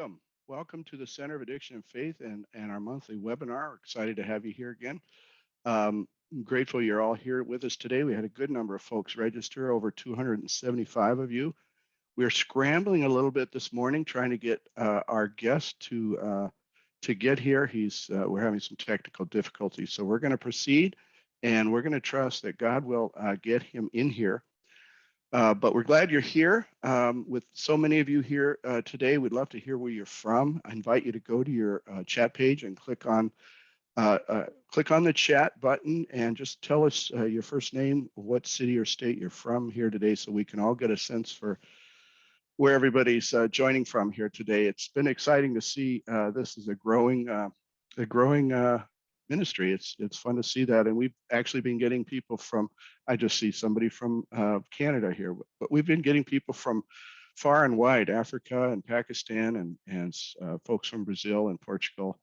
welcome. Welcome to the Center of Addiction and Faith and our monthly webinar. We're excited to have you here again. I'm grateful you're all here with us today. We had a good number of folks register, over 275 of you. We're scrambling a little bit this morning, trying to get our guest to get here. We're having some technical difficulties, so we're going to proceed, and we're going to trust that God will get him in here. But we're glad you're here. With so many of you here today, we'd love to hear where you're from. I invite you to go to your chat page and click on the chat button and just tell us your first name, what city or state you're from here today, so we can all get a sense for where everybody's joining from here today. It's been exciting to see this is a growing ministry. It's fun to see that, and we've actually been getting people from. I just see somebody from Canada here, but we've been getting people from far and wide, Africa and Pakistan, and folks from Brazil and Portugal.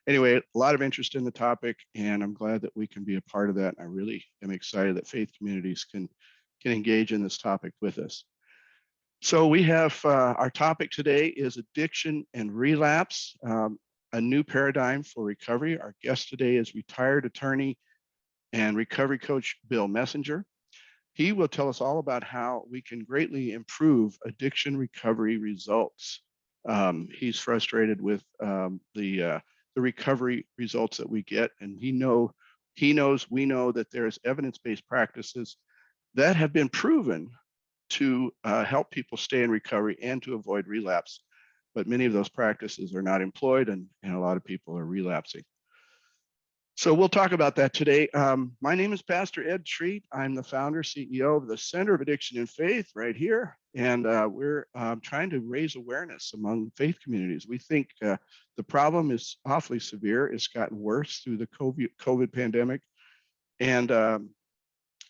Anyway, a lot of interest in the topic, and I'm glad that we can be a part of that. I really am excited that faith communities can engage in this topic with us. So we have our topic today is addiction and relapse, a new paradigm for recovery. Our guest today is retired attorney and recovery coach Bill Messenger. He will tell us all about how we can greatly improve addiction recovery results. He's frustrated with the recovery results that we get, and we know that there's evidence-based practices that have been proven to help people stay in recovery and to avoid relapse. But many of those practices are not employed, and a lot of people are relapsing. So we'll talk about that today. My name is Pastor Ed Treat. I'm the founder, CEO of the Center of Addiction and Faith right here. And we're trying to raise awareness among faith communities. We think the problem is awfully severe. It's gotten worse through the COVID pandemic. And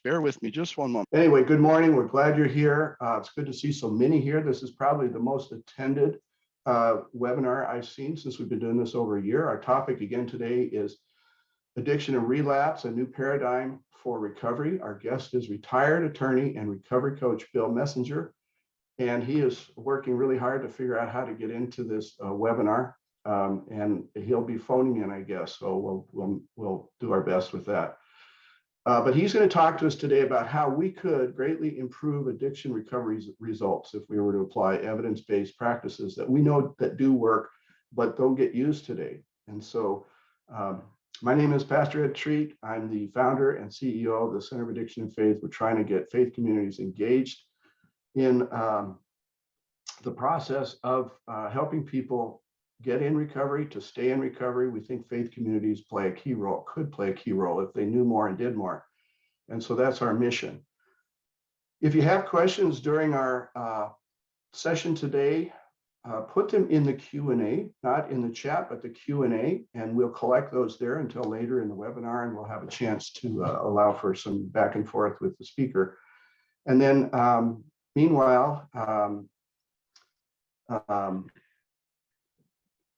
bear with me just one moment. Anyway, good morning. We're glad you're here. It's good to see so many here. This is probably the most attended webinar I've seen since we've been doing this over a year. Our topic again today is addiction and relapse, a new paradigm for recovery. Our guest is retired attorney and recovery coach Bill Messenger, and he is working really hard to figure out how to get into this webinar, and he'll be phoning in, I guess, so we'll do our best with that. But he's going to talk to us today about how we could greatly improve addiction recovery results if we were to apply evidence-based practices that we know that do work, but don't get used today. And so my name is Pastor Ed Treat. I'm the founder and CEO of the Center of Addiction and Faith. We're trying to get faith communities engaged in the process of helping people get in recovery, to stay in recovery. We think faith communities could play a key role if they knew more and did more. And so that's our mission. If you have questions during our session today, put them in the Q&A, not in the chat, but the Q&A, and we'll collect those there until later in the webinar, and we'll have a chance to allow for some back and forth with the speaker. And then meanwhile,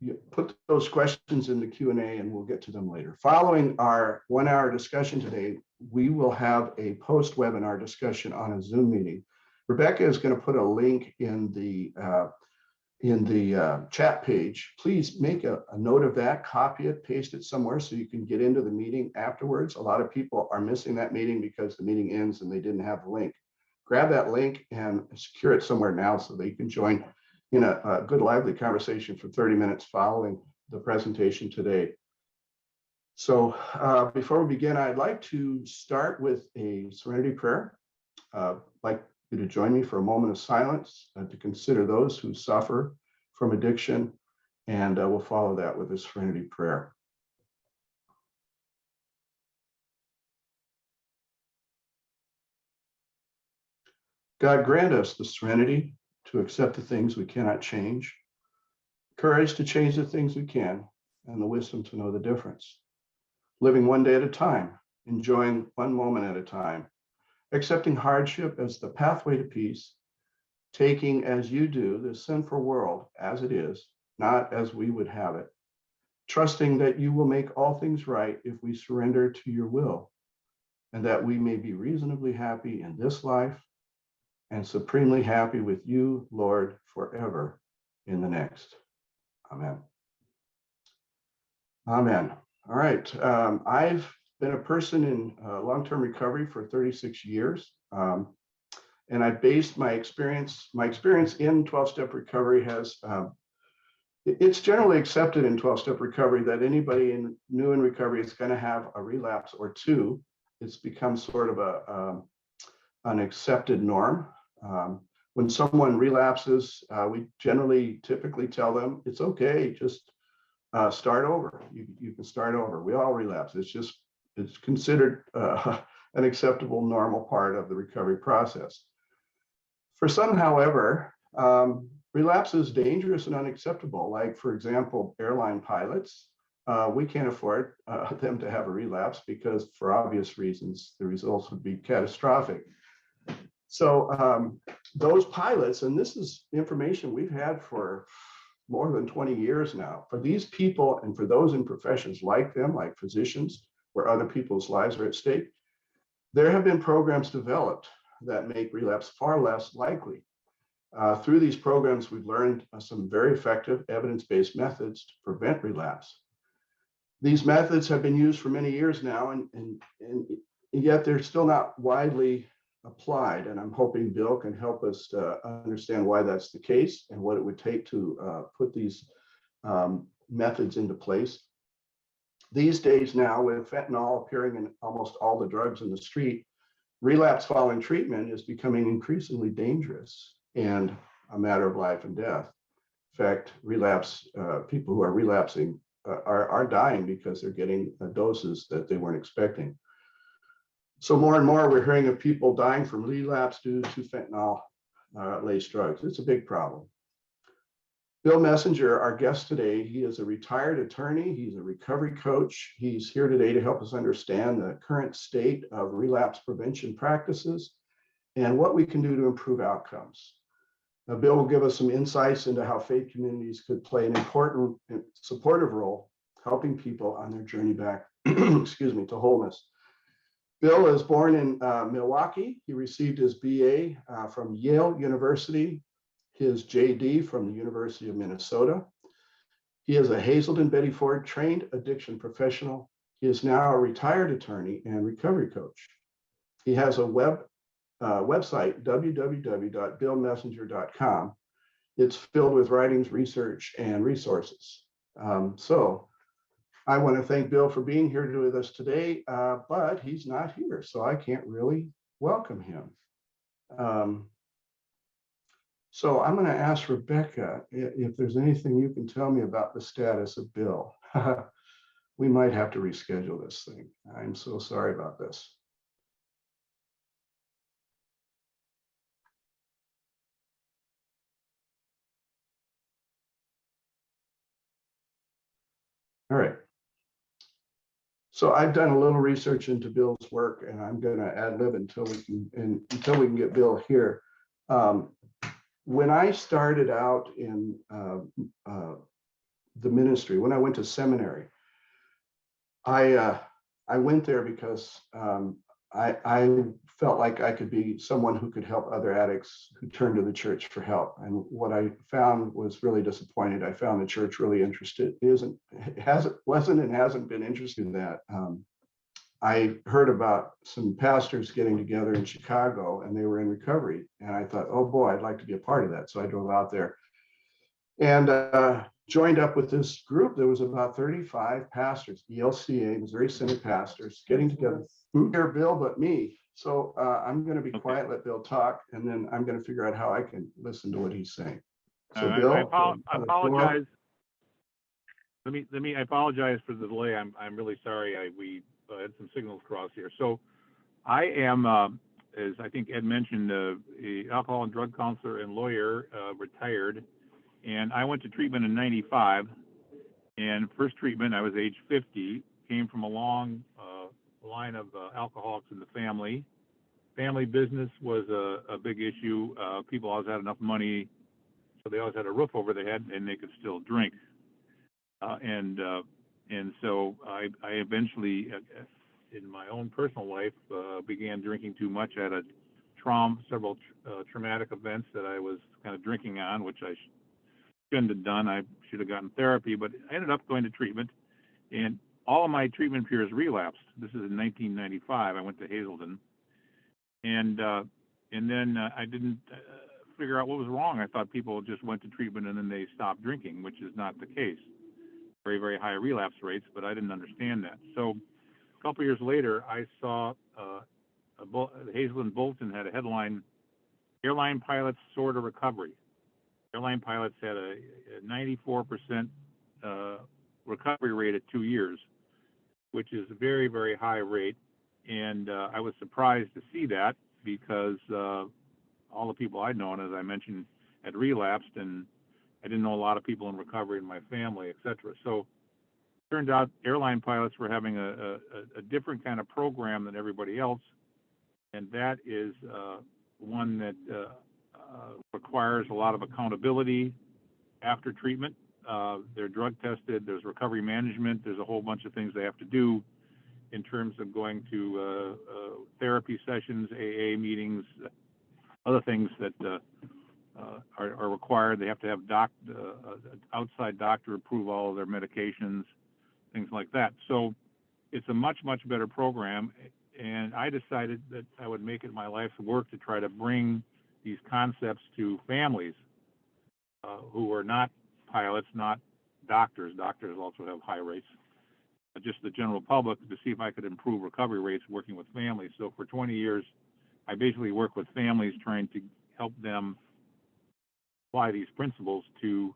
you put those questions in the Q&A and we'll get to them later. Following our 1 hour discussion today, we will have a post-webinar discussion on a Zoom meeting. Rebecca is going to put a link in the chat page. Please make a note of that, copy it, paste it somewhere so you can get into the meeting afterwards. A lot of people are missing that meeting because the meeting ends and they didn't have the link. Grab that link and secure it somewhere now so that you can join in a good lively conversation for 30 minutes following the presentation today. So before we begin, I'd like to start with a serenity prayer. I'd like you to join me for a moment of silence to consider those who suffer from addiction, and we'll follow that with a serenity prayer. God, grant us the serenity to accept the things we cannot change, courage to change the things we can, and the wisdom to know the difference. Living one day at a time, enjoying one moment at a time, accepting hardship as the pathway to peace, taking as you do this sinful world as it is, not as we would have it, trusting that you will make all things right if we surrender to your will, and that we may be reasonably happy in this life and supremely happy with you, Lord, forever in the next. Amen. Amen. All right. I've been a person in long-term recovery for 36 years. And I based my experience in 12-step recovery has, it's generally accepted in 12-step recovery that anybody new in recovery is going to have a relapse or two. It's become sort of an accepted norm. When someone relapses, we typically tell them it's okay, just start over. You can start over. We all relapse. It's considered an acceptable, normal part of the recovery process. For some, however, relapse is dangerous and unacceptable. Like, for example, airline pilots. We can't afford them to have a relapse because, for obvious reasons, the results would be catastrophic. So those pilots, and this is information we've had for more than 20 years now, for these people and for those in professions like them, like physicians, where other people's lives are at stake, there have been programs developed that make relapse far less likely. Through these programs, we've learned some very effective evidence-based methods to prevent relapse. These methods have been used for many years now, and yet they're still not widely applied. And I'm hoping Bill can help us to understand why that's the case and what it would take to put these methods into place. These days now, with fentanyl appearing in almost all the drugs in the street, relapse following treatment is becoming increasingly dangerous and a matter of life and death. In fact, people who are relapsing are dying because they're getting doses that they weren't expecting. So more and more, we're hearing of people dying from relapse due to fentanyl-laced drugs. It's a big problem. Bill Messenger, our guest today, he is a retired attorney. He's a recovery coach. He's here today to help us understand the current state of relapse prevention practices and what we can do to improve outcomes. Now, Bill will give us some insights into how faith communities could play an important and supportive role helping people on their journey back, to wholeness. Bill is born in Milwaukee. He received his BA from Yale University, his JD from the University of Minnesota. He is a Hazelden Betty Ford trained addiction professional. He is now a retired attorney and recovery coach. He has a website, www.billmessenger.com. It's filled with writings, research, and resources. So I want to thank Bill for being here with us today, but he's not here, so I can't really welcome him. So I'm going to ask Rebecca if there's anything you can tell me about the status of Bill. We might have to reschedule this thing. I'm so sorry about this. All right. So I've done a little research into Bill's work, and I'm going to ad lib until we can get Bill here. When I started out in the ministry, when I went to seminary, I went there because I felt like I could be someone who could help other addicts who turned to the church for help. And what I found was really disappointed. I found the church really wasn't and hasn't been interested in that. I heard about some pastors getting together in Chicago, and they were in recovery. And I thought, oh boy, I'd like to be a part of that. So I drove out there and joined up with this group. There was about 35 pastors, ELCA, Missouri Synod pastors, getting together. Here, Bill, but me. So I'm going to be quiet, let Bill talk, and then I'm going to figure out how I can listen to what he's saying. So Bill, I apologize. I apologize for the delay. I'm really sorry. We had some signals cross here. So I am, as I think Ed mentioned, a alcohol and drug counselor and lawyer, retired, and I went to treatment in '95. And first treatment, I was age 50. Came from a long line of alcoholics in the family. Family business was a big issue. People always had enough money, so they always had a roof over their head, and they could still drink. And so I eventually, in my own personal life, began drinking too much. I had several traumatic events that I was kind of drinking on, which I shouldn't have done. I should have gotten therapy, but I ended up going to treatment, and all of my treatment peers relapsed. This is in 1995. I went to Hazelden, and then I didn't figure out what was wrong. I thought people just went to treatment and then they stopped drinking, which is not the case. Very, very high relapse rates, but I didn't understand that. So a couple of years later, I saw the Hazelden Bulletin had a headline: "Airline pilots soar to recovery." Airline pilots had a 94% recovery rate at 2 years, which is a very, very high rate. And I was surprised to see that because all the people I'd known, as I mentioned, had relapsed, and I didn't know a lot of people in recovery in my family, et cetera. So it turned out airline pilots were having a different kind of program than everybody else, and that is one that requires a lot of accountability after treatment. They're drug tested, there's recovery management, there's a whole bunch of things they have to do in terms of going to therapy sessions, AA meetings, other things that are required. They have to have outside doctor approve all of their medications, things like that. So it's a much, much better program. And I decided that I would make it my life's work to try to bring these concepts to families who are not pilots, not doctors. Doctors also have high rates. Just the general public, to see if I could improve recovery rates working with families. So for 20 years, I basically work with families trying to help them apply these principles to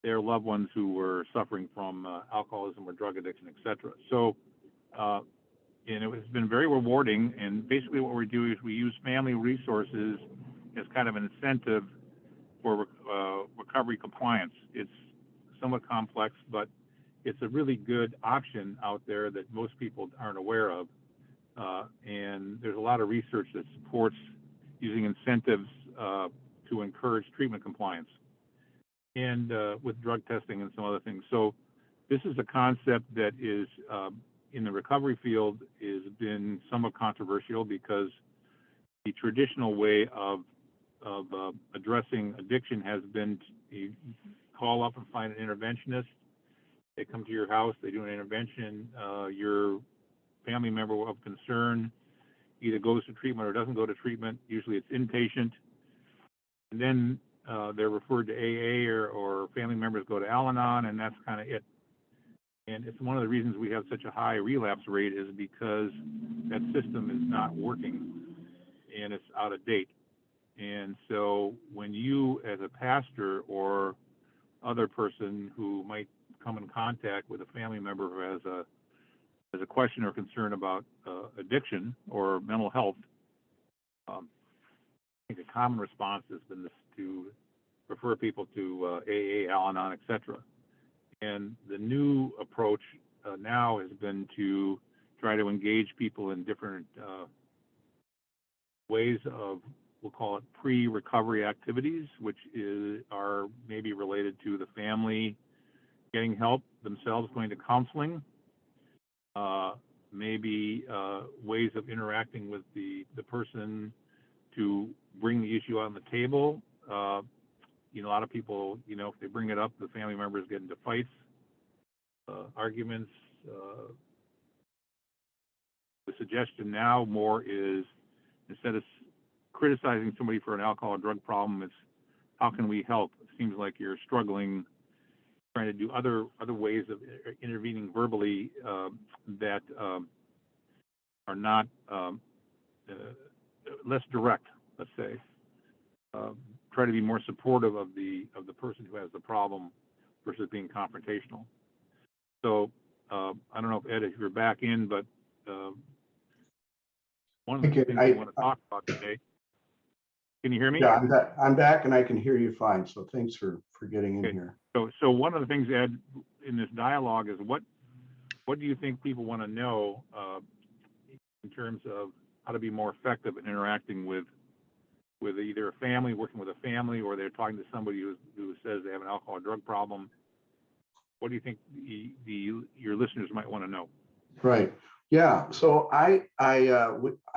their loved ones who were suffering from alcoholism or drug addiction, et cetera. So, and it has been very rewarding. And basically what we do is we use family resources as kind of an incentive for recovery compliance. It's somewhat complex, but it's a really good option out there that most people aren't aware of. And there's a lot of research that supports using incentives to encourage treatment compliance, and with drug testing and some other things. So this is a concept that is in the recovery field has been somewhat controversial because the traditional way of addressing addiction has been you call up and find an interventionist. They come to your house, they do an intervention. Your family member of concern either goes to treatment or doesn't go to treatment. Usually it's inpatient. And then they're referred to AA, or family members go to Al-Anon, and that's kind of it. And it's one of the reasons we have such a high relapse rate is because that system is not working and it's out of date. And so when you, as a pastor or other person who might come in contact with a family member who has a question or concern about addiction or mental health, I think a common response has been this, to refer people to AA, Al-Anon, et cetera. And the new approach now has been to try to engage people in different ways of, we'll call it pre-recovery activities, which are maybe related to the family getting help, themselves going to counseling, maybe ways of interacting with the person to bring the issue on the table. A lot of people, if they bring it up, the family members get into fights, arguments. The suggestion now more is, instead of criticizing somebody for an alcohol or drug problem, it's how can we help? It seems like you're struggling, trying to do other ways of intervening verbally that are not less direct, let's say. Try to be more supportive of the person who has the problem versus being confrontational. So I don't know if Ed, if you're back in, but one of the things I want to talk about today. Can you hear me? Yeah, I'm back and I can hear you fine. So thanks for getting in here. So one of the things, Ed, in this dialogue is what do you think people want to know in terms of how to be more effective in interacting with either a family, working with a family, or they're talking to somebody who says they have an alcohol or drug problem? What do you think your listeners might want to know? Right. Yeah. So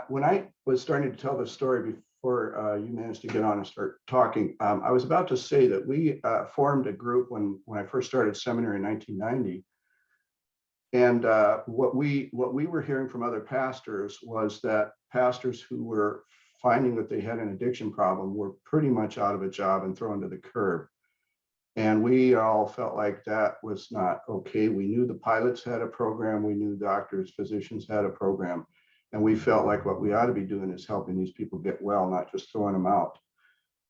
when I was starting to tell the story before you managed to get on and start talking. I was about to say that we formed a group when I first started seminary in 1990. And what we were hearing from other pastors was that pastors who were finding that they had an addiction problem were pretty much out of a job and thrown to the curb. And we all felt like that was not okay. We knew the pilots had a program, we knew doctors, physicians had a program, and we felt like what we ought to be doing is helping these people get well, not just throwing them out.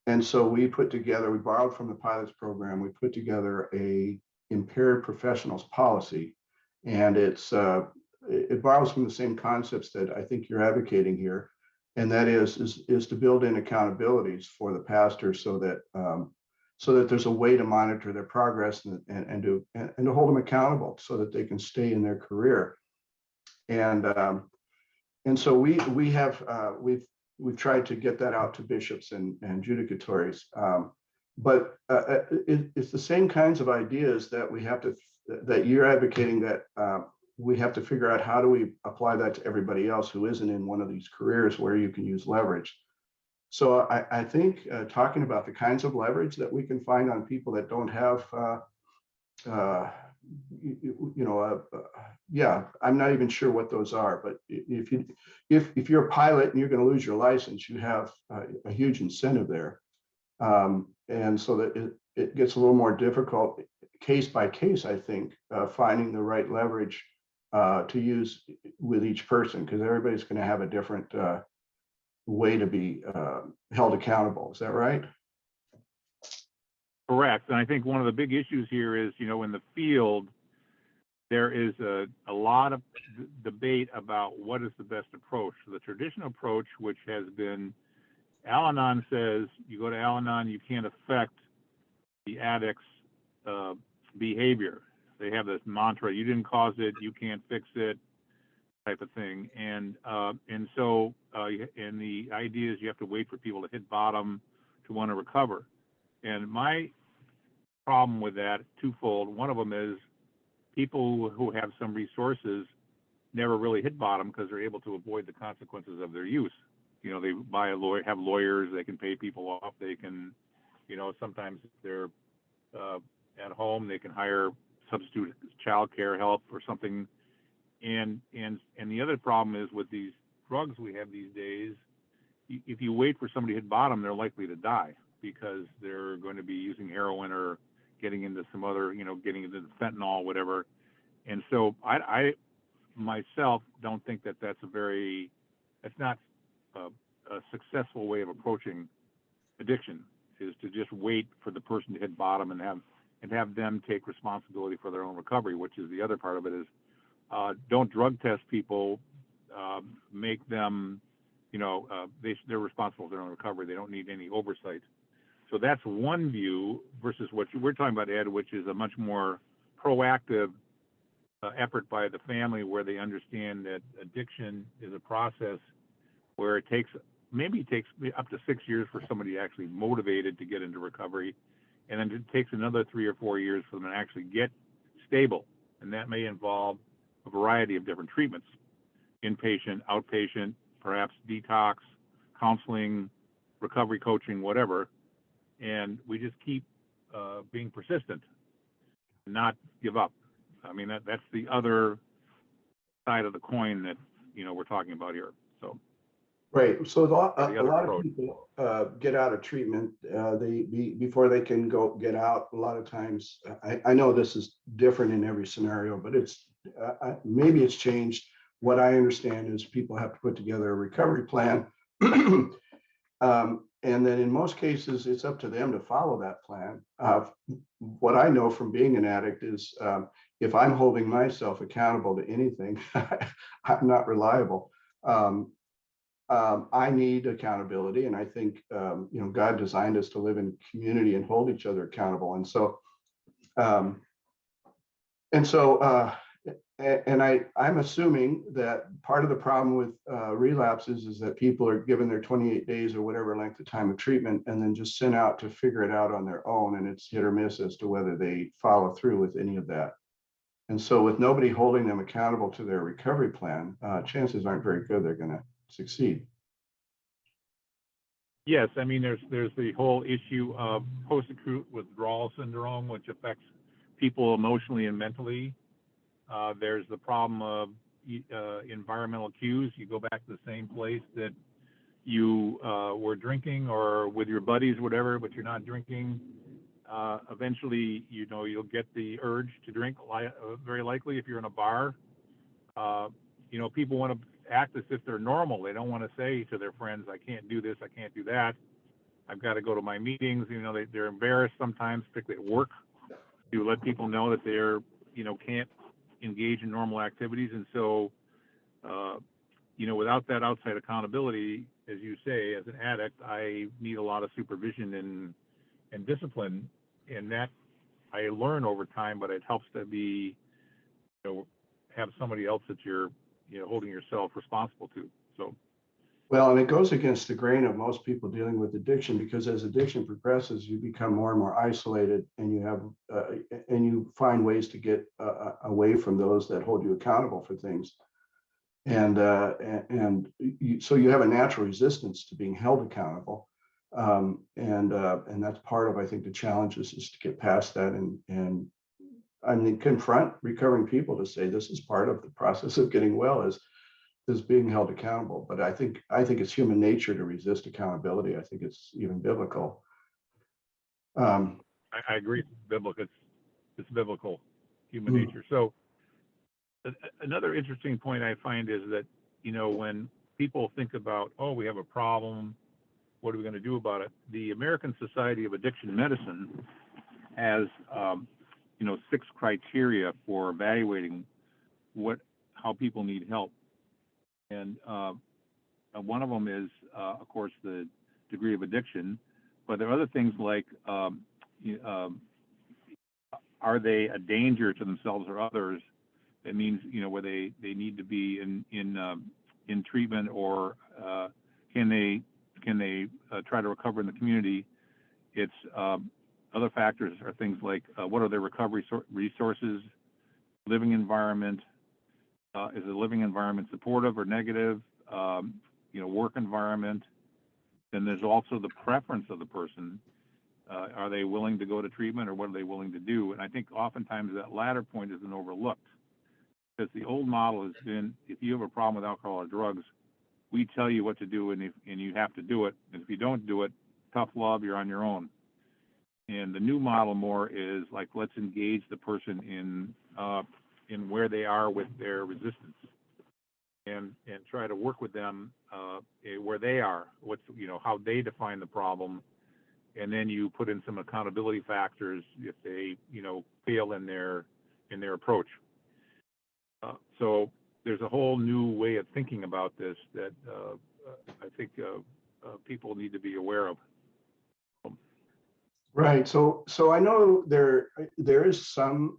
And so we borrowed from the pilots program, we put together a impaired professionals policy, and it borrows from the same concepts that I think you're advocating here, and that is to build in accountabilities for the pastor so that there's a way to monitor their progress and to hold them accountable so that they can stay in their career. And so we've tried to get that out to bishops and judicatories, but it's the same kinds of ideas that you're advocating, that we have to figure out how do we apply that to everybody else who isn't in one of these careers where you can use leverage. So I think talking about the kinds of leverage that we can find on people that don't have, yeah, I'm not even sure what those are, but if you're a pilot and you're going to lose your license, you have a huge incentive there, and so that it gets a little more difficult case by case. I think finding the right leverage to use with each person, because everybody's going to have a different way to be held accountable. Is that right? Correct. And I think one of the big issues here is, in the field, there is a lot of debate about what is the best approach. The traditional approach, which has been, Al-Anon says, you go to Al-Anon, you can't affect the addict's behavior. They have this mantra, you didn't cause it, you can't fix it, type of thing. And so the idea is you have to wait for people to hit bottom to want to recover. And my problem with that, twofold. One of them is people who have some resources never really hit bottom because they're able to avoid the consequences of their use. They buy a lawyer, have lawyers, they can pay people off, they can, sometimes if they're at home, they can hire substitute child care help or something. And the other problem is with these drugs we have these days, if you wait for somebody to hit bottom, they're likely to die because they're going to be using heroin or getting into some other, getting into the fentanyl, whatever. And so I myself don't think that that's not a successful way of approaching addiction, is to just wait for the person to hit bottom and have them take responsibility for their own recovery, which is the other part of it is, don't drug test people, make them, they're responsible for their own recovery. They don't need any oversight. So that's one view versus what we're talking about, Ed, which is a much more proactive effort by the family, where they understand that addiction is a process where it takes up to 6 years for somebody actually motivated to get into recovery. And then it takes another 3 or 4 years for them to actually get stable. And that may involve a variety of different treatments, inpatient, outpatient, perhaps detox, counseling, recovery coaching, whatever. And we just keep being persistent, not give up. I mean, that's the other side of the coin that, we're talking about here. So. Right. So a lot of people get out of treatment before they can get out. A lot of times, I know this is different in every scenario, but maybe it's changed. What I understand is people have to put together a recovery plan. And then in most cases, it's up to them to follow that plan. What I know from being an addict is if I'm holding myself accountable to anything, I'm not reliable. I need accountability, and I think God designed us to live in community and hold each other accountable. And I'm assuming that part of the problem with relapses is that people are given their 28 days or whatever length of time of treatment and then just sent out to figure it out on their own, and it's hit or miss as to whether they follow through with any of that. And so with nobody holding them accountable to their recovery plan, chances aren't very good they're going to succeed. Yes, I mean there's the whole issue of post-acute withdrawal syndrome, which affects people emotionally and mentally. There's the problem of environmental cues. You go back to the same place that you were drinking or with your buddies, whatever, but you're not drinking. Eventually, you'll get the urge to drink. Very likely, if you're in a bar, people want to act as if they're normal. They don't want to say to their friends, "I can't do this, I can't do that. I've got to go to my meetings." They're embarrassed sometimes, particularly at work, to let people know that they're, can't engage in normal activities. And so, without that outside accountability, as you say, as an addict, I need a lot of supervision and discipline, and that I learn over time. But it helps to be, have somebody else that you're, holding yourself responsible to. So. Well, and it goes against the grain of most people dealing with addiction, because as addiction progresses, you become more and more isolated, and you find ways to get away from those that hold you accountable for things. So you have a natural resistance to being held accountable. And that's part of, I think, the challenge is to get past that and I mean, confront recovering people to say this is part of the process of getting well, is being held accountable. But I think it's human nature to resist accountability. I think it's even biblical. I agree. It's biblical. It's biblical, human nature. So another interesting point I find is that, when people think about, oh, we have a problem, what are we going to do about it? The American Society of Addiction Medicine has, 6 criteria for evaluating how people need help. And one of them is, of course, the degree of addiction. But there are other things like, are they a danger to themselves or others? It means, where they need to be in treatment, or can they try to recover in the community? It's other factors are things like what are their recovery resources, living environment. Is the living environment supportive or negative? Work environment. Then there's also the preference of the person. Are they willing to go to treatment, or what are they willing to do? And I think oftentimes that latter point isn't overlooked, because the old model has been, if you have a problem with alcohol or drugs, we tell you what to do, and you have to do it. And if you don't do it, tough love, you're on your own. And the new model more is like, let's engage the person in where they are with their resistance, and try to work with them where they are, how they define the problem, and then you put in some accountability factors if they fail in their approach. So there's a whole new way of thinking about this that I think people need to be aware of. Right. So I know there is some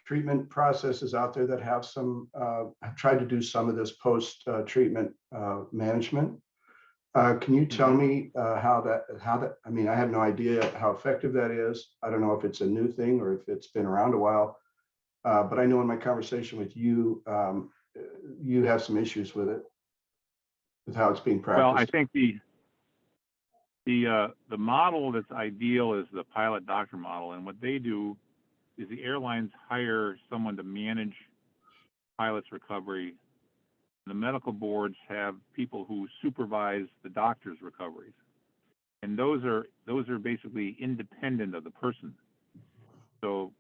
treatment processes out there that have have tried to do some of this post treatment management. Can you tell me how that? I mean, I have no idea how effective that is. I don't know if it's a new thing or if it's been around a while. But I know in my conversation with you, you have some issues with it, with how it's being practiced. Well, I think the model that's ideal is the pilot doctor model, and what they do is the airlines hire someone to manage pilot's recovery. The medical boards have people who supervise the doctor's recoveries, and those are basically independent of the person. So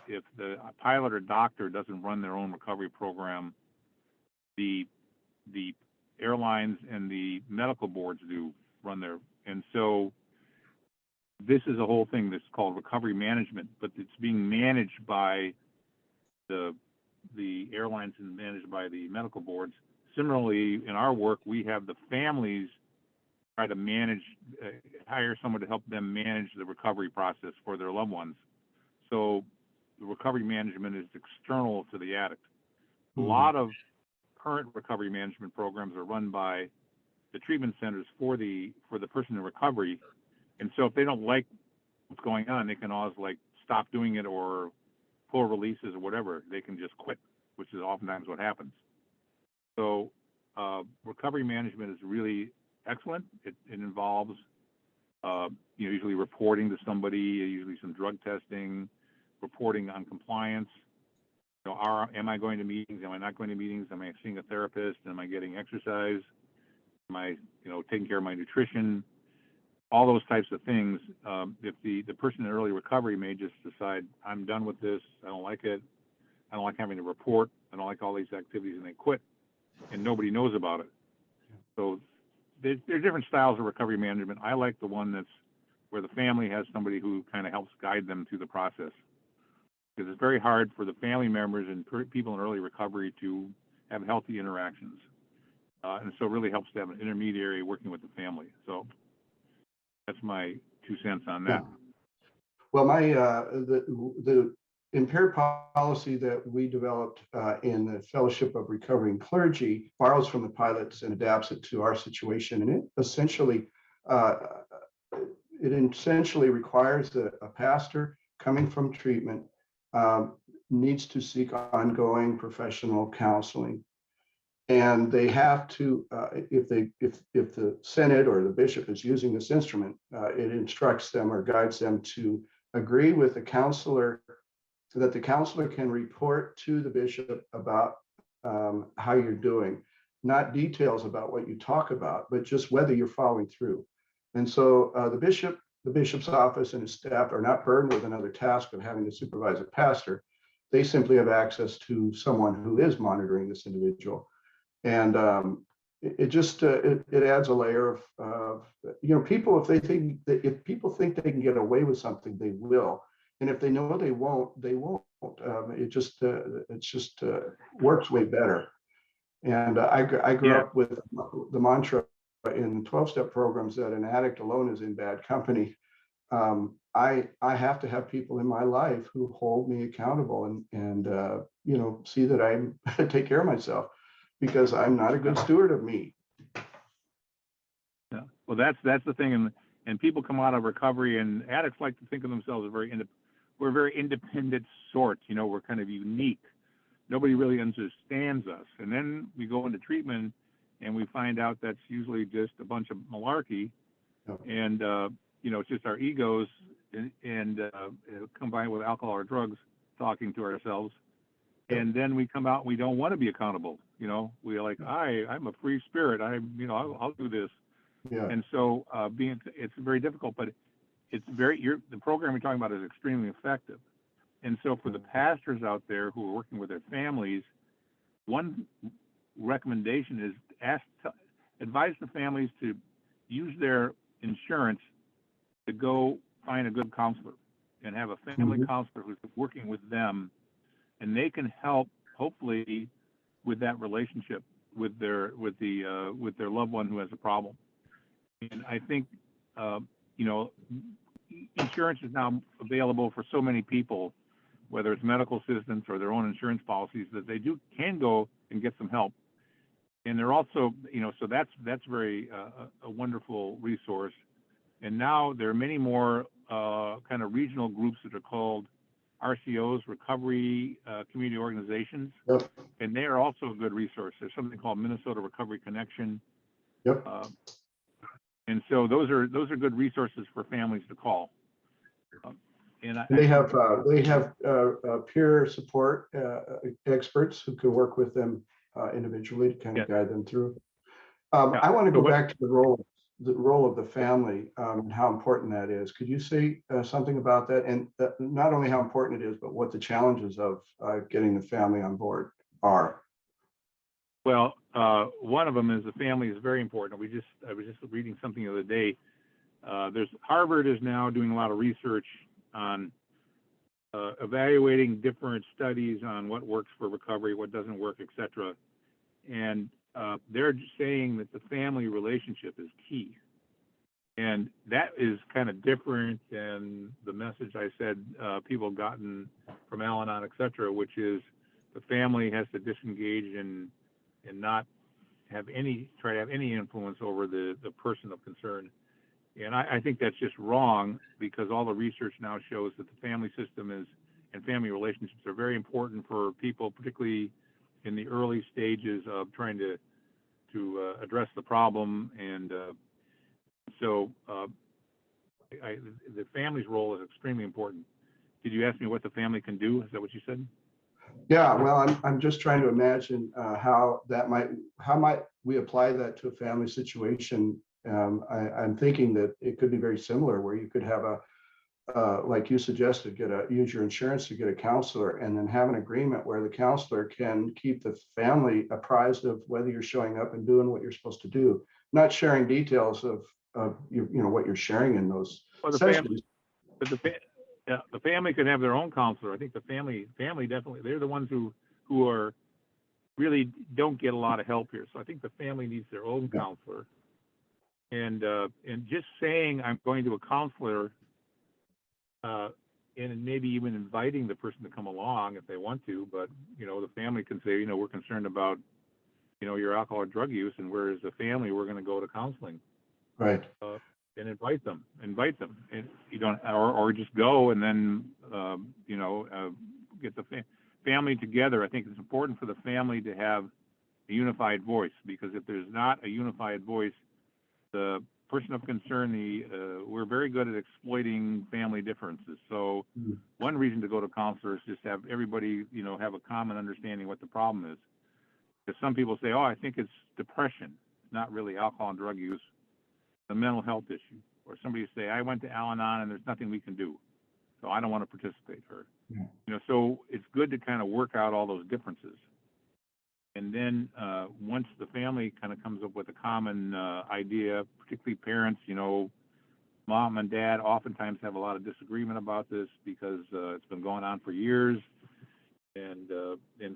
if the pilot or doctor doesn't run their own recovery program, the airlines and the medical boards do run their. And so this is a whole thing that's called recovery management, but it's being managed by the airlines and managed by the medical boards. Similarly, in our work, we have the families try to hire someone to help them manage the recovery process for their loved ones. So the recovery management is external to the addict. A lot of current recovery management programs are run by the treatment centers for the person in recovery. And so if they don't like what's going on, they can always stop doing it or pull releases or whatever. They can just quit, which is oftentimes what happens. So recovery management is really excellent. It involves, usually reporting to somebody, usually some drug testing, reporting on compliance. Am I going to meetings? Am I not going to meetings? Am I seeing a therapist? Am I getting exercise? Am I, taking care of my nutrition? All those types of things. If the person in early recovery may just decide, I'm done with this, I don't like it, I don't like having to report, I don't like all these activities, and they quit, and nobody knows about it. So there are different styles of recovery management. I like the one that's where the family has somebody who kind of helps guide them through the process, because it's very hard for the family members and people in early recovery to have healthy interactions. And so it really helps to have an intermediary working with the family. So that's my 2 cents on that. Yeah. Well, the impaired policy that we developed in the Fellowship of Recovering Clergy borrows from the pilots and adapts it to our situation, and it essentially requires a pastor coming from treatment needs to seek ongoing professional counseling, and they have to, if the Senate or the bishop is using this instrument, it instructs them or guides them to agree with the counselor, so that the counselor can report to the bishop about how you're doing, not details about what you talk about, but just whether you're following through. And so the bishop's office and his staff are not burdened with another task of having to supervise a pastor. They simply have access to someone who is monitoring this individual. And it just it adds a layer of people, if people think they can get away with something, they will, and if they know they won't, they won't. It just works way better. And I grew up with the mantra in 12-step programs that an addict alone is in bad company. I have to have people in my life who hold me accountable and see that I take care of myself, because I'm not a good steward of me. Yeah. Well, that's the thing, and people come out of recovery, and addicts like to think of themselves as we're a very independent sort. We're kind of unique. Nobody really understands us, and then we go into treatment, and we find out that's usually just a bunch of malarkey, and it's just our egos and combined with alcohol or drugs talking to ourselves. And then we come out and we don't want to be accountable. We're like, I'm a free spirit. I'll do this. Yeah. And so it's very difficult, but the program you're talking about is extremely effective. And so for the pastors out there who are working with their families, one recommendation is advise the families to use their insurance to go find a good counselor and have a family counselor who's working with them, and they can help hopefully with that relationship with their loved one who has a problem. And I think insurance is now available for so many people, whether it's medical assistance or their own insurance policies, that they can go and get some help. And they're also, so that's very a wonderful resource. And now there are many more kind of regional groups that are called RCOs, Recovery Community Organizations, and they are also a good resource. There's something called Minnesota Recovery Connection. And so those are good resources for families to call. And they have peer support experts who can work with them individually to kind of guide them through. I want to go back to the role of the family and how important that is. Could you say something about that, and not only how important it is, but what the challenges of getting the family on board are? Well, one of them is the family is very important. I was just reading something the other day. Harvard is now doing a lot of research on evaluating different studies on what works for recovery, what doesn't work, etc. And they're saying that the family relationship is key. And that is kind of different than the message I said people have gotten from Al-Anon, etc., which is the family has to disengage and not try to have any influence over the person of concern. And I think that's just wrong, because all the research now shows that the family system and family relationships are very important for people, particularly in the early stages of trying to address the problem. And so the family's role is extremely important. Did you ask me what the family can do? Is that what you said? Yeah, well, I'm just trying to imagine how might we apply that to a family situation. I'm thinking that it could be very similar, where you could have like you suggested, use your insurance to get a counselor, and then have an agreement where the counselor can keep the family apprised of whether you're showing up and doing what you're supposed to do, not sharing details of what you're sharing in those sessions. But the family can have their own counselor. I think the family definitely, they're the ones who are really don't get a lot of help here. So I think the family needs their own counselor. And just saying I'm going to a counselor, and maybe even inviting the person to come along if they want to, but the family can say, we're concerned about your alcohol or drug use, and whereas the family, we're going to go to counseling. Right. And invite them, and you don't, or just go and then get the family together. I think it's important for the family to have a unified voice, because if there's not a unified voice, the person of concern, we're very good at exploiting family differences. So one reason to go to counselor is just have everybody have a common understanding what the problem is. Because some people say, oh, I think it's depression, not really alcohol and drug use, a mental health issue. Or somebody say, I went to Al-Anon and there's nothing we can do, so I don't want to participate. So it's good to kind of work out all those differences. And then once the family kind of comes up with a common idea, particularly parents, mom and dad oftentimes have a lot of disagreement about this because it's been going on for years. And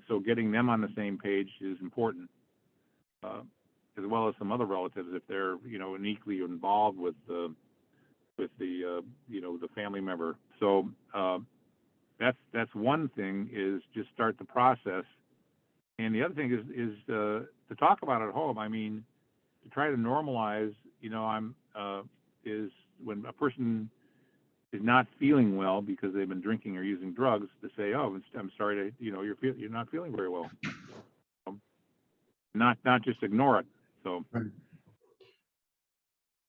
so getting them on the same page is important. As well as some other relatives, if they're uniquely involved with the family member. So that's one thing, is just start the process. And the other thing is to talk about it at home. I mean, to try to normalize. Is when a person is not feeling well because they've been drinking or using drugs, to say, oh, I'm sorry to you're not feeling very well. Not just ignore it. So, right.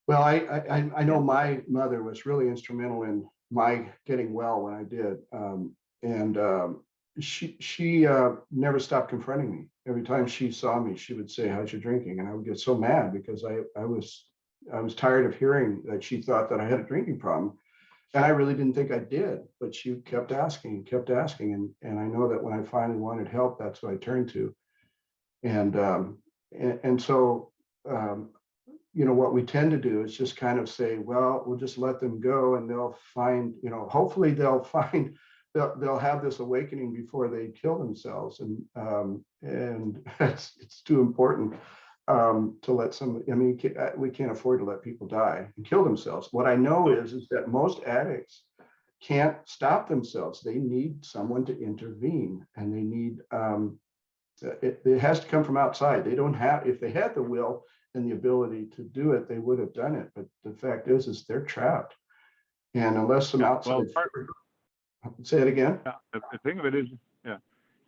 Well, I know my mother was really instrumental in my getting well when I did, and she never stopped confronting me. Every time she saw me, she would say, "How's your drinking?" And I would get so mad because I was tired of hearing that she thought that I had a drinking problem, and I really didn't think I did. But she kept asking, and I know that when I finally wanted help, that's who I turned to, and so. What we tend to do is just kind of say, well, we'll just let them go, and they'll find, hopefully they'll have this awakening before they kill themselves. And it's too important to let some, we can't afford to let people die and kill themselves. What I know is that most addicts can't stop themselves. They need someone to intervene, and they need, it has to come from outside. They don't have, if they had the will and the ability to do it, they would have done it. But the fact is they're trapped. And unless some outside, say it again. The thing of it is,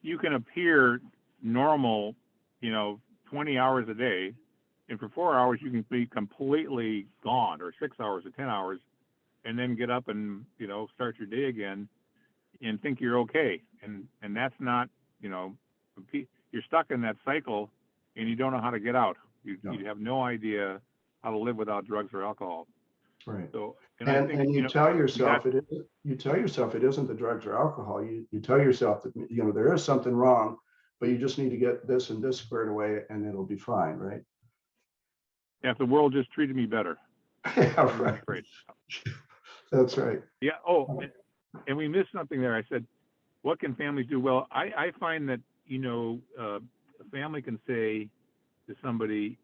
you can appear normal, 20 hours a day, and for 4 hours you can be completely gone, or 6 hours or 10 hours, and then get up and start your day again and think you're okay. And that's not, you're stuck in that cycle and you don't know how to get out. You have no idea how to live without drugs or alcohol. Right. So, and you tell yourself it isn't the drugs or alcohol. You tell yourself that there is something wrong, but you just need to get this and this squared away, and it'll be fine, right? Yeah, if the world just treated me better. Yeah, right. Great. That's right. Yeah. Oh, and we missed something there. I said, what can families do? Well, I find that a family can say to somebody,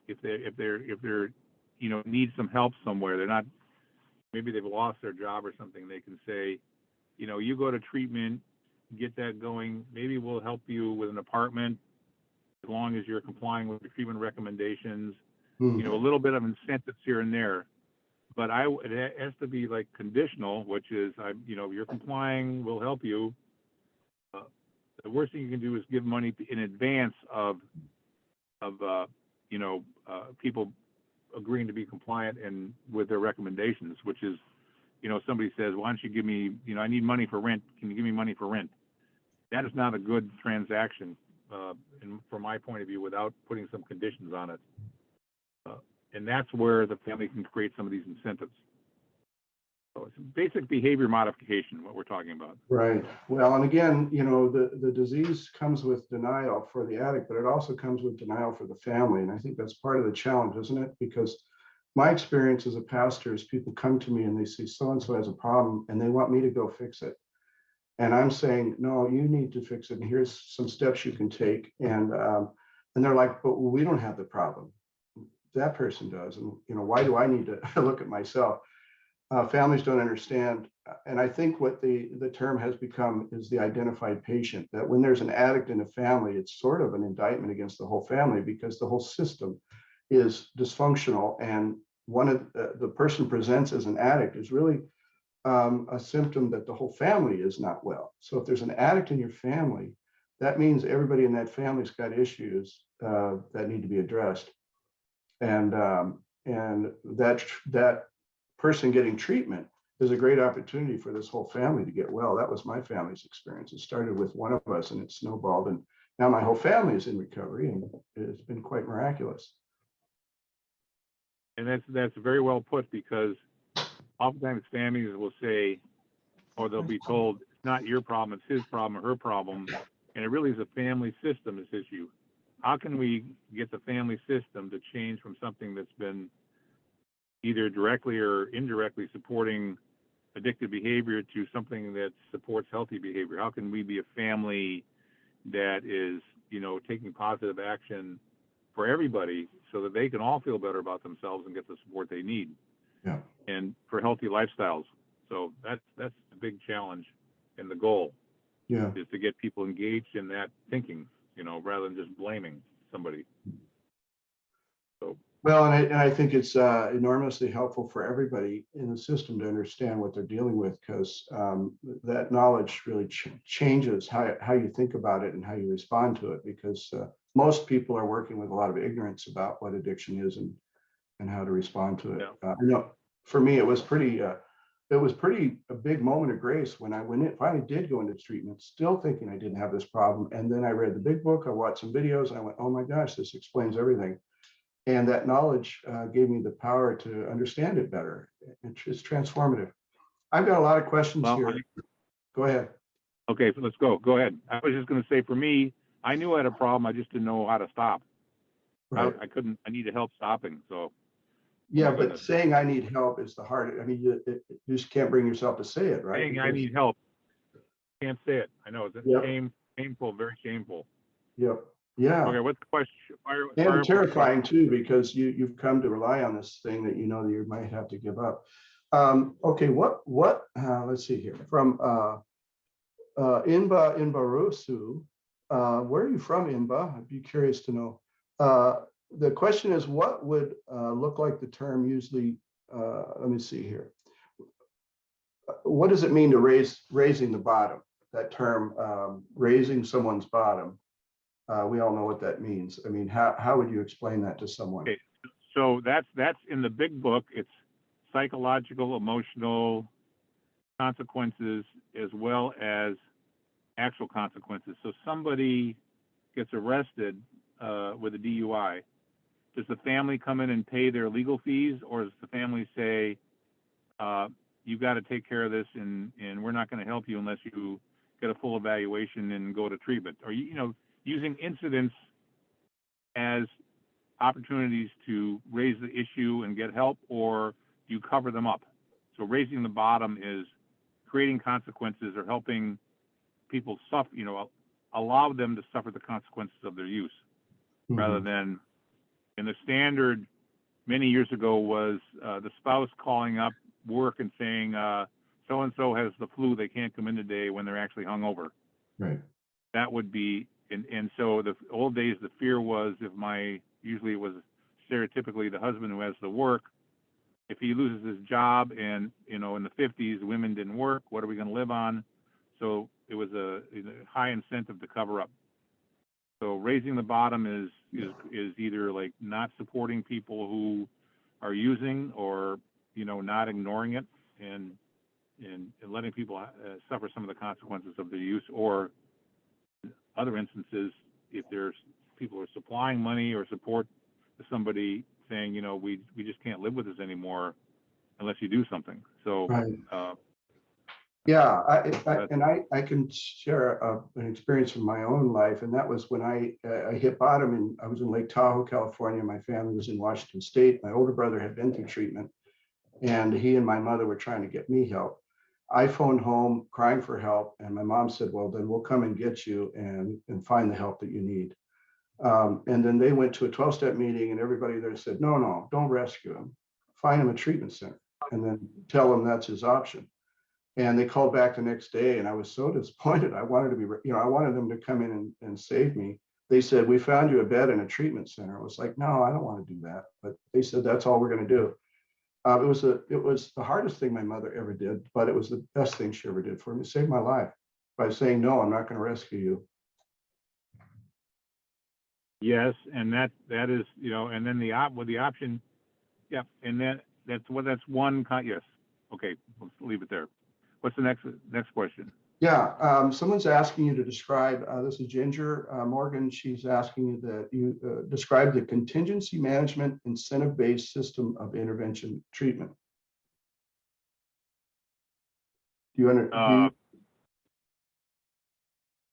if they're need some help somewhere, they're not, maybe they've lost their job or something, they can say, you go to treatment, get that going, maybe we'll help you with an apartment as long as you're complying with the treatment recommendations. A little bit of incentives here and there, but it has to be like conditional, which is, you're complying, we'll help you. The worst thing you can do is give money in advance of people agreeing to be compliant and with their recommendations, which is, somebody says, why don't you give me, I need money for rent. Can you give me money for rent? That is not a good transaction, from my point of view, without putting some conditions on it. And that's where the family can create some of these incentives. So it's basic behavior modification, what we're talking about. Right. Well, and again, the disease comes with denial for the addict, but it also comes with denial for the family. And I think that's part of the challenge, isn't it? Because my experience as a pastor is people come to me and they say, so-and-so has a problem and they want me to go fix it. And I'm saying, no, you need to fix it. And here's some steps you can take. And they're like, but we don't have the problem. That person does. And, why do I need to look at myself? Families don't understand. And I think what the term has become is the identified patient, that when there's an addict in a family, it's sort of an indictment against the whole family because the whole system is dysfunctional. And one of the person presents as an addict is really a symptom that the whole family is not well. So if there's an addict in your family, that means everybody in that family's got issues that need to be addressed. And that person getting treatment is a great opportunity for this whole family to get well. That was my family's experience. It started with one of us and it snowballed, and now my whole family is in recovery, and it's been quite miraculous. And that's very well put, because oftentimes families will say, or they'll be told, it's not your problem, it's his problem or her problem, and it really is a family system, this issue. How can we get the family system to change from something that's been either directly or indirectly supporting addictive behavior to something that supports healthy behavior? How can we be a family that is, taking positive action for everybody so that they can all feel better about themselves and get the support they need? Yeah. And for healthy lifestyles. So that's the big challenge, and the goal is to get people engaged in that thinking, rather than just blaming somebody. So. Well, and I think it's enormously helpful for everybody in the system to understand what they're dealing with, because that knowledge really changes how you think about it and how you respond to it, because most people are working with a lot of ignorance about what addiction is and how to respond to it. Yeah. For me, it was pretty a big moment of grace when I finally did go into treatment, still thinking I didn't have this problem. And then I read the big book, I watched some videos, and I went, oh my gosh, this explains everything. And that knowledge gave me the power to understand it better. It's transformative. I've got a lot of questions here. Go ahead. Okay, so let's go. Go ahead. I was just going to say, for me, I knew I had a problem. I just didn't know how to stop. Right. I couldn't. I needed help stopping. So. Yeah, but saying I need help is the hardest. I mean, you just can't bring yourself to say it, right? Saying I need help. Can't say it. I know. It's shameful, very shameful. Yep. Yeah. Okay, what's the question? And terrifying too, because you've come to rely on this thing that that you might have to give up. Okay, what let's see here. From Inba Inbarosu. Where are you from, Inba? I'd be curious to know. The question is, what would look like the term usually, let me see here. What does it mean to raising the bottom? That term, raising someone's bottom. We all know what that means. I mean, how would you explain that to someone? Okay, so that's in the big book. It's psychological, emotional consequences as well as actual consequences. So somebody gets arrested with a DUI. Does the family come in and pay their legal fees, or does the family say, you've got to take care of this, and we're not going to help you unless you get a full evaluation and go to treatment? Or using incidents as opportunities to raise the issue and get help, or do you cover them up? So raising the bottom is creating consequences or helping people suffer, allow them to suffer the consequences of their use, rather than, in the standard many years ago was the spouse calling up work and saying, so-and-so has the flu, they can't come in today, when they're actually hungover. Right. That would be, and so the old days, the fear was, usually it was stereotypically the husband who has to work. If he loses his job, and, in the 50s, women didn't work, what are we going to live on? So it was a high incentive to cover up. So raising the bottom is is either like not supporting people who are using, or not ignoring it and letting people suffer some of the consequences of their use, or other instances, if there's people who are supplying money or support to somebody saying, we just can't live with this anymore unless you do something. So, Right. Yeah, I can share an experience from my own life, and that was when I hit bottom, and I was in Lake Tahoe, California. My family was in Washington State. My older brother had been through treatment, and he and my mother were trying to get me help. I phoned home crying for help, and my mom said, "Well, then we'll come and get you and find the help that you need." And then they went to a 12-step meeting, and everybody there said, "No, don't rescue him. Find him a treatment center, and then tell him that's his option." And they called back the next day, and I was so disappointed. I wanted to be, I wanted them to come in and save me. They said, "We found you a bed in a treatment center." I was like, "No, I don't want to do that." But they said, "That's all we're going to do." It was the hardest thing my mother ever did, but it was the best thing she ever did for me. It saved my life by saying, "No, I'm not going to rescue you." yes, and that is, and then with the option, yeah, and that's one. Yes, okay, let's leave it there. What's the next question? Yeah, someone's asking you to describe, this is Ginger Morgan. She's asking you that you describe the contingency management incentive-based system of intervention treatment. Do you understand?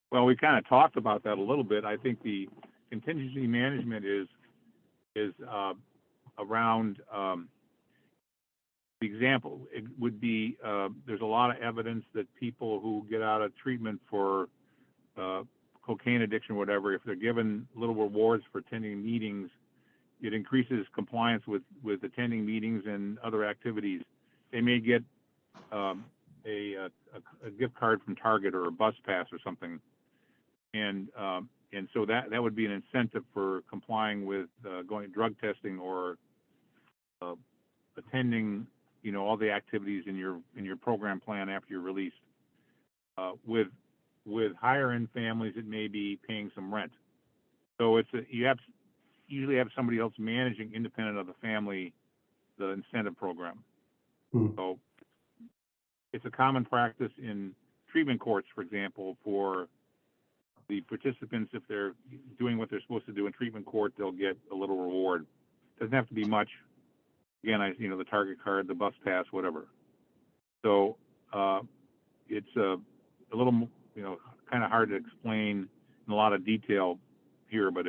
Well, we kind of talked about that a little bit. I think the contingency management is around the example. It would be there's a lot of evidence that people who get out of treatment for cocaine addiction or whatever, if they're given little rewards for attending meetings, it increases compliance with attending meetings and other activities. They may get a gift card from Target or a bus pass or something, and so that would be an incentive for complying with going drug testing or attending all the activities in your program plan after you're released. With higher end families, it may be paying some rent. So you usually have somebody else managing, independent of the family, the incentive program. So it's a common practice in treatment courts, for example, for the participants. If they're doing what they're supposed to do in treatment court, they'll get a little reward. Doesn't have to be much. Again, the Target card, the bus pass, whatever. So it's a little, kind of hard to explain in a lot of detail here, but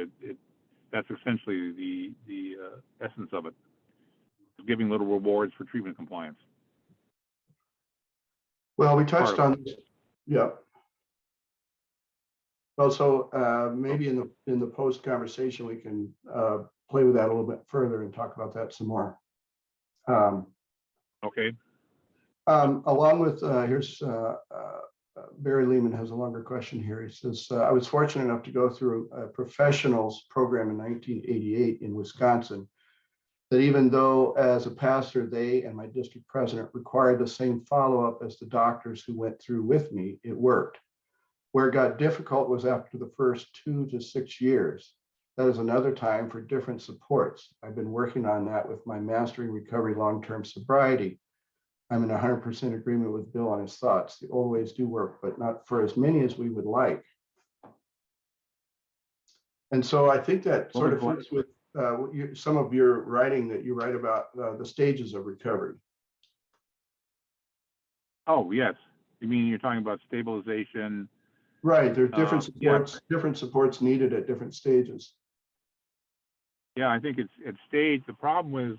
that's essentially the essence of it. It's giving little rewards for treatment compliance. Well, we touched on this. Yeah. Well, so maybe in the post conversation we can play with that a little bit further and talk about that some more. Okay. Along with here's Barry Lehman has a longer question here. He says, "I was fortunate enough to go through a professionals program in 1988 in Wisconsin. That even though as a pastor, they and my district president required the same follow-up as the doctors who went through with me, it worked. Where it got difficult was after the first 2 to 6 years. That is another time for different supports. I've been working on that with my Mastering Recovery Long-Term Sobriety. I'm in 100% agreement with Bill on his thoughts. The old ways do work, but not for as many as we would like." And so I think that sort of fits with some of your writing that you write about the stages of recovery. Oh, yes. You mean you're talking about stabilization? Right. There are different supports needed at different stages. Yeah, I think it's at stage. The problem is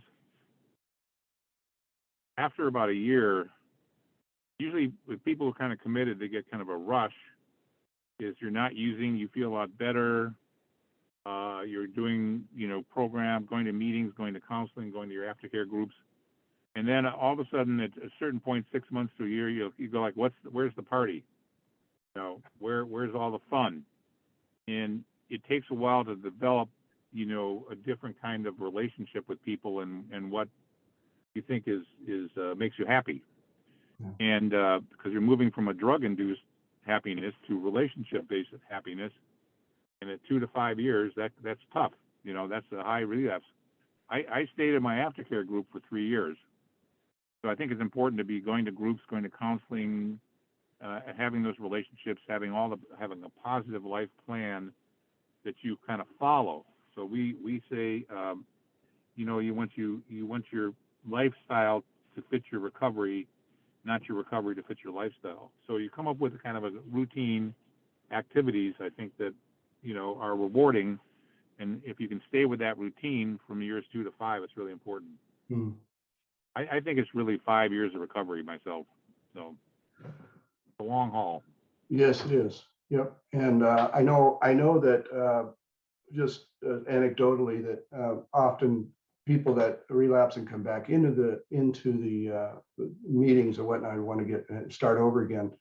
after about a year, usually with people who are kind of committed, they get kind of a rush. Is you're not using, you feel a lot better. You're doing, program, going to meetings, going to counseling, going to your aftercare groups, and then all of a sudden, at a certain point, 6 months to a year, you go like, where's the party? Where's all the fun? And it takes a while to develop, a different kind of relationship with people and what you think is makes you happy. Yeah. And because you're moving from a drug-induced happiness to relationship-based happiness, And at 2 to 5 years, that's tough. You know, that's a high relapse. I stayed in my aftercare group for 3 years. So I think it's important to be going to groups, going to counseling, having those relationships, having a positive life plan that you kind of follow. So we say, you know, you want your lifestyle to fit your recovery, not your recovery to fit your lifestyle. So you come up with a kind of a routine activities, I think, that, you know, are rewarding. And if you can stay with that routine from years 2 to 5, it's really important. Hmm. I think it's really 5 years of recovery myself. So it's a long haul. Yes, it is. Yep. And I know that just anecdotally that often people that relapse and come back into the meetings or whatnot, want to get start over again,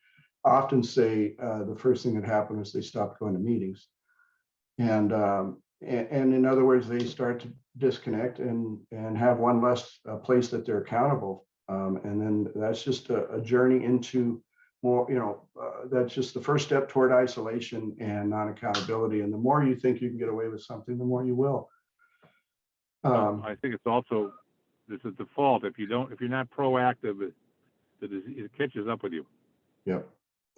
often say the first thing that happened is they stopped going to meetings, and in other words, they start to disconnect and have one less place that they're accountable, and then that's just a journey into more, you know, that's just the first step toward isolation and non-accountability. And the more you think you can get away with something, the more you will. I think it's also, it's a default. If you're not proactive, it catches up with you. Yeah.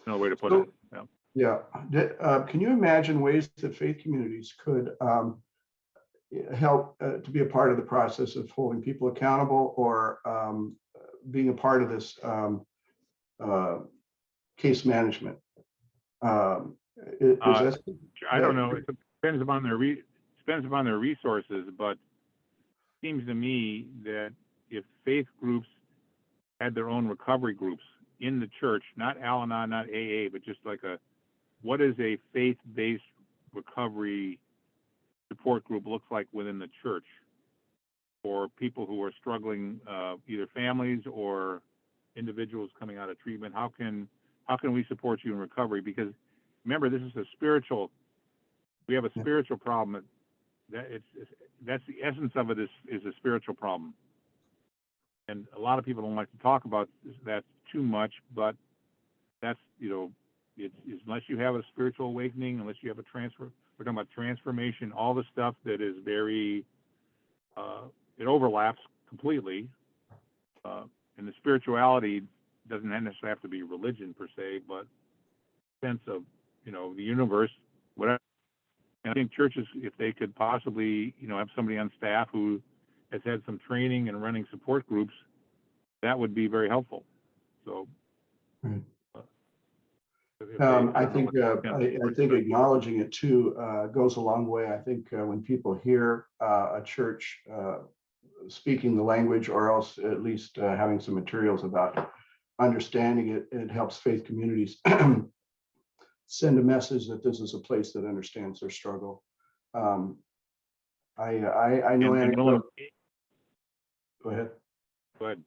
No way to put it. Yeah. Yeah. Can you imagine ways that faith communities could help to be a part of the process of holding people accountable, or being a part of this case management? I don't know. It depends upon their resources, but it seems to me that if faith groups had their own recovery groups in the church, not Al-Anon, not AA, but just like what is a faith-based recovery support group looks like within the church for people who are struggling, either families or individuals coming out of treatment. How can we support you in recovery? Because remember, this is we have a spiritual problem. That's the essence of it, is a spiritual problem. And a lot of people don't like to talk about that too much, but that's, you know, it's unless you have a spiritual awakening, unless you have a transfer, we're talking about transformation, all the stuff that is very, it overlaps completely. And the spirituality doesn't necessarily have to be religion per se, but sense of, you know, the universe, whatever. And I think churches, if they could possibly, you know, have somebody on staff who has had some training in running support groups, that would be very helpful. So, right. I think acknowledging it too goes a long way. I think when people hear a church speaking the language, or else at least having some materials about understanding it, it helps faith communities send a message that this is a place that understands their struggle. I know anecdote. Go ahead. Go ahead.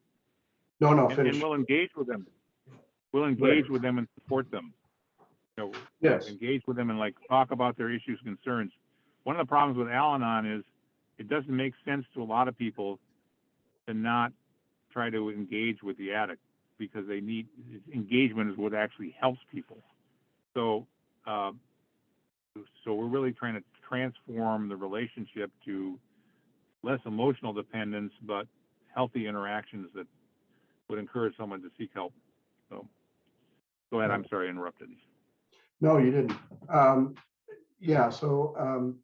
No, finish. And we'll engage with them. We'll engage with them and support them. You know, yes. Engage with them and like talk about their issues, concerns. One of the problems with Al-Anon is it doesn't make sense to a lot of people to not try to engage with the addict, because they need engagement is what actually helps people. So, so we're really trying to transform the relationship to less emotional dependence, but healthy interactions that would encourage someone to seek help. So, go ahead. I'm sorry I interrupted. No, you didn't. Yeah. So,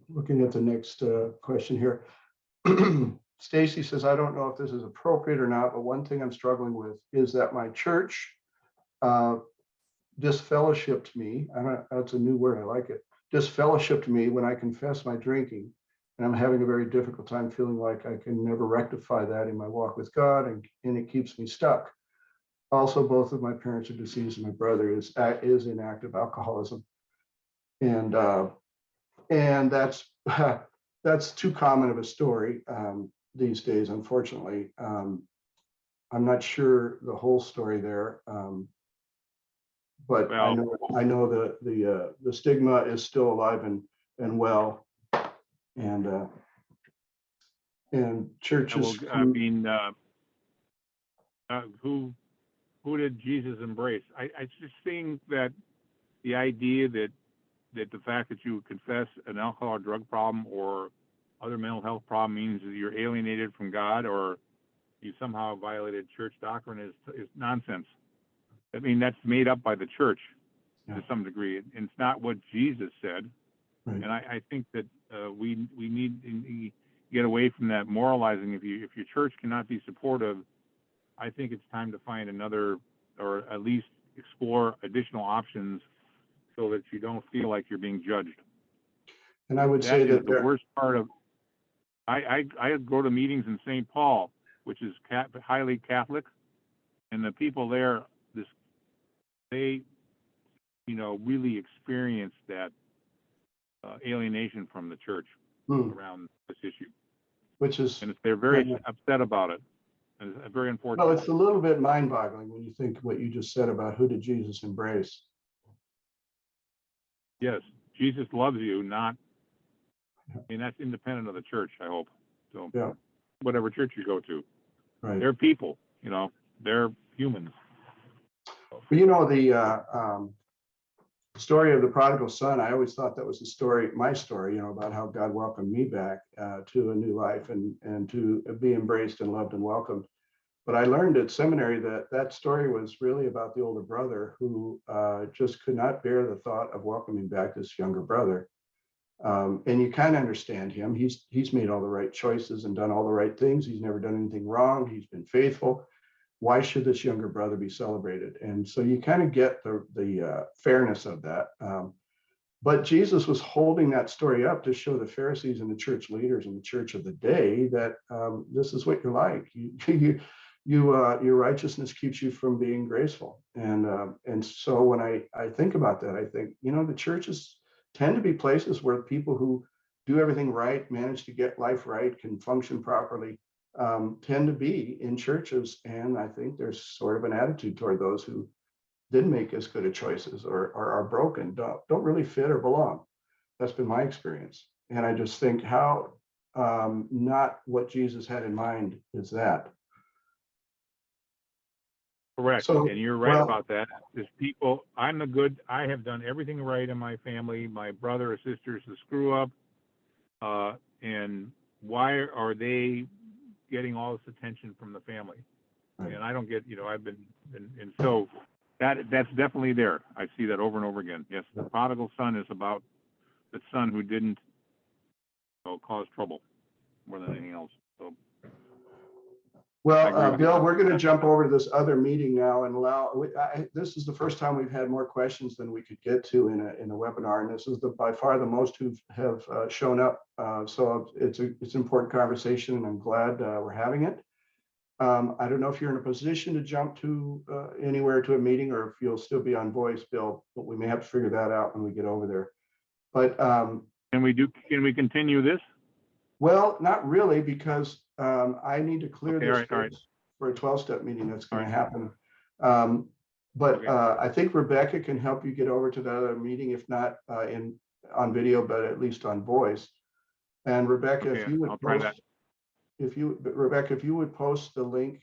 looking at the next question here. Stacy says, I don't know if this is appropriate or not, but one thing I'm struggling with is that my church disfellowshipped me. That's a new word. I like it. Disfellowshipped me when I confess my drinking. And I'm having a very difficult time feeling like I can never rectify that in my walk with God, and it keeps me stuck. Also, both of my parents are deceased, and my brother is in active alcoholism. And that's that's too common of a story these days, unfortunately. I'm not sure the whole story there, but well, I know the stigma is still alive and well, and churches. Who did Jesus embrace? I just think that the idea that that the fact that you confess an alcohol or drug problem or other mental health problem means that you're alienated from God or you somehow violated church doctrine is nonsense. I mean, that's made up by the church to some degree. And it's not what Jesus said. Right. And I think that we need to get away from that moralizing. If your church cannot be supportive, I think it's time to find another, or at least explore additional options so that you don't feel like you're being judged. And I would say that the worst part of, I go to meetings in St. Paul, which is highly Catholic, and the people there, they, really experience that alienation from the church around this issue. And they're very upset about it. And it's very unfortunate. Well, it's a little bit mind-boggling when you think what you just said about who did Jesus embrace. Yes, Jesus loves you, not, and that's independent of the church, I hope. So, whatever church you go to, they're people, they're humans. Well, the story of the prodigal son, I always thought that was my story, about how God welcomed me back to a new life and to be embraced and loved and welcomed. But I learned at seminary that story was really about the older brother who just could not bear the thought of welcoming back this younger brother. And you kind of understand him. He's made all the right choices and done all the right things. He's never done anything wrong. He's been faithful. Why should this younger brother be celebrated? And so you kind of get the fairness of that. But Jesus was holding that story up to show the Pharisees and the church leaders in the church of the day that this is what you're like. Your righteousness keeps you from being graceful. And so when I think about that, I think, the churches tend to be places where people who do everything right, manage to get life right, can function properly, tend to be in churches. And I think there's sort of an attitude toward those who didn't make as good of choices or are broken, don't really fit or belong. That's been my experience. And I just think how not what Jesus had in mind is that. Correct. So, and you're right about that. There's people, I have done everything right in my family. My brother or sister's a screw up. And why are they getting all this attention from the family? Right. And I don't get, I've been, and so that's definitely there. I see that over and over again. Yes, the prodigal son is about the son who didn't cause trouble more than anything else. So. Well, Bill, we're going to jump over to this other meeting now and this is the first time we've had more questions than we could get to in a webinar, and this is by far the most who have shown up. So it's an important conversation, and I'm glad we're having it. I don't know if you're in a position to jump to anywhere to a meeting, or if you'll still be on voice, Bill, but we may have to figure that out when we get over there. But can we continue this? Well, not really, because I need to clear this for a 12-step meeting that's going to happen. But I think Rebecca can help you get over to that other meeting, if not on video, but at least on voice. And Rebecca, if you would post, Rebecca, if you would post the link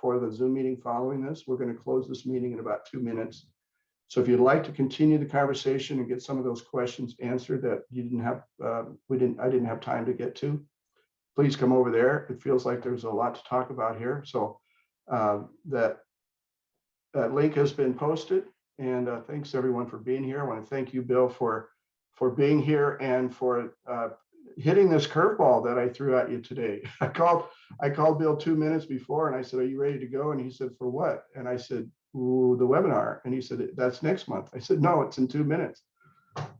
for the Zoom meeting following this, we're going to close this meeting in about 2 minutes. So if you'd like to continue the conversation and get some of those questions answered that you didn't have, I didn't have time to get to, please come over there. It feels like there's a lot to talk about here. So that link has been posted, and thanks everyone for being here. I want to thank you, Bill, for being here and for hitting this curveball that I threw at you today. I called Bill 2 minutes before, and I said, "Are you ready to go?" And he said, "For what?" And I said, "Ooh, the webinar." And he said, "That's next month." I said, "No, it's in 2 minutes."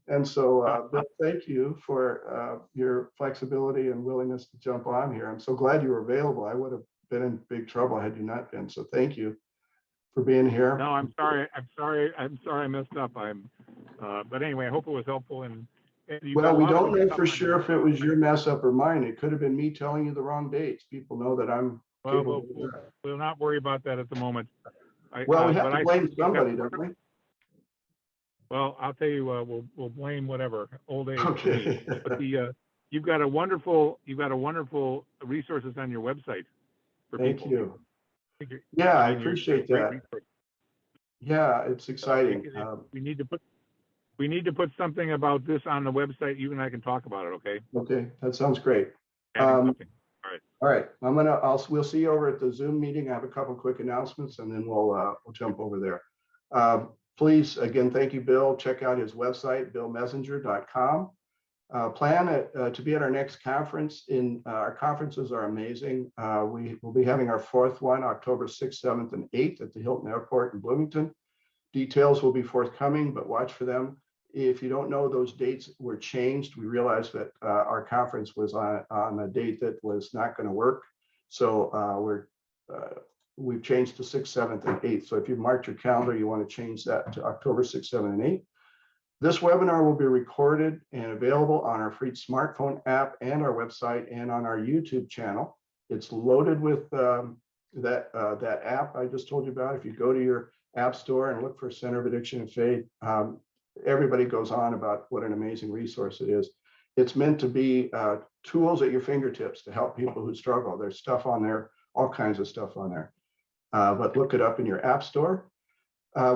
And so, Bill, thank you for your flexibility and willingness to jump on here. I'm so glad you were available. I would have been in big trouble had you not been. So thank you for being here. No, I'm sorry I messed up. But anyway, I hope it was helpful. And well, we don't know for sure if it was your mess up or mine. It could have been me telling you the wrong dates. People know that I'm well, we'll not worry about that at the moment. We have to blame somebody, don't we? Well, I'll tell you, we'll blame whatever, old age. Okay. But you've got a wonderful resources on your website for Thank people. you. Yeah, I appreciate that. Yeah, it's exciting. We need to we need to put something about this on the website. You and I can talk about it, okay? Okay, that sounds great. Adding Um, something. All right. all right, we'll see you over at the Zoom meeting. I have a couple quick announcements and then we'll jump over there. Please, again, thank you, Bill. Check out his website, billmessenger.com. Plan to be at our next conference. Our conferences are amazing. We will be having our fourth one, October 6th, 7th, and 8th at the Hilton Airport in Bloomington. Details will be forthcoming, but watch for them. If you don't know, those dates were changed. We realized that our conference was on a date that was not going to work. So we've changed to 6th, 7th, and 8th. So if you've marked your calendar, you want to change that to October 6th, 7th, and 8th. This webinar will be recorded and available on our free smartphone app and our website and on our YouTube channel. It's loaded with that app I just told you about. If you go to your app store and look for Center of Addiction and Faith, everybody goes on about what an amazing resource it is. It's meant to be tools at your fingertips to help people who struggle. There's stuff on there, all kinds of stuff on there. But look it up in your app store.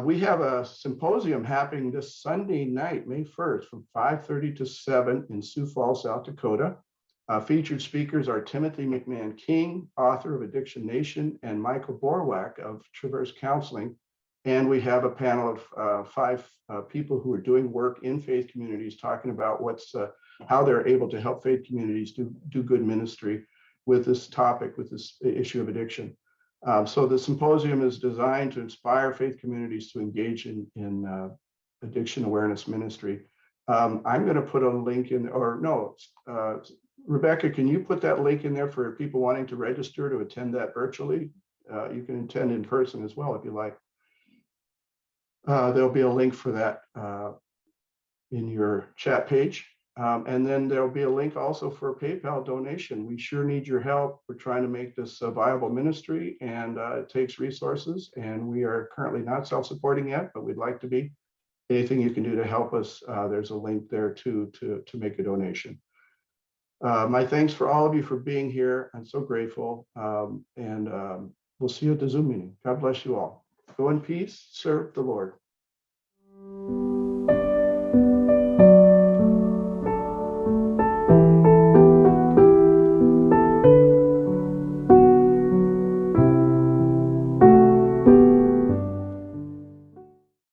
We have a symposium happening this Sunday night, May 1st, from 5:30 to 7 in Sioux Falls, South Dakota. Featured speakers are Timothy McMahon King, author of Addiction Nation, and Michael Borwak of Traverse Counseling. And we have a panel of 5 people who are doing work in faith communities, talking about how they're able to help faith communities do good ministry with this topic, with this issue of addiction. So the symposium is designed to inspire faith communities to engage in addiction awareness ministry. I'm going to put a link in, or no, Rebecca, can you put that link in there for people wanting to register to attend that virtually? You can attend in person as well if you like. There'll be a link for that in your chat page. And then there'll be a link also for a PayPal donation. We sure need your help. We're trying to make this a viable ministry, and it takes resources. And we are currently not self-supporting yet, but we'd like to be. Anything you can do to help us, there's a link there too to make a donation. My thanks for all of you for being here. I'm so grateful. And we'll see you at the Zoom meeting. God bless you all. Go in peace. Serve the Lord.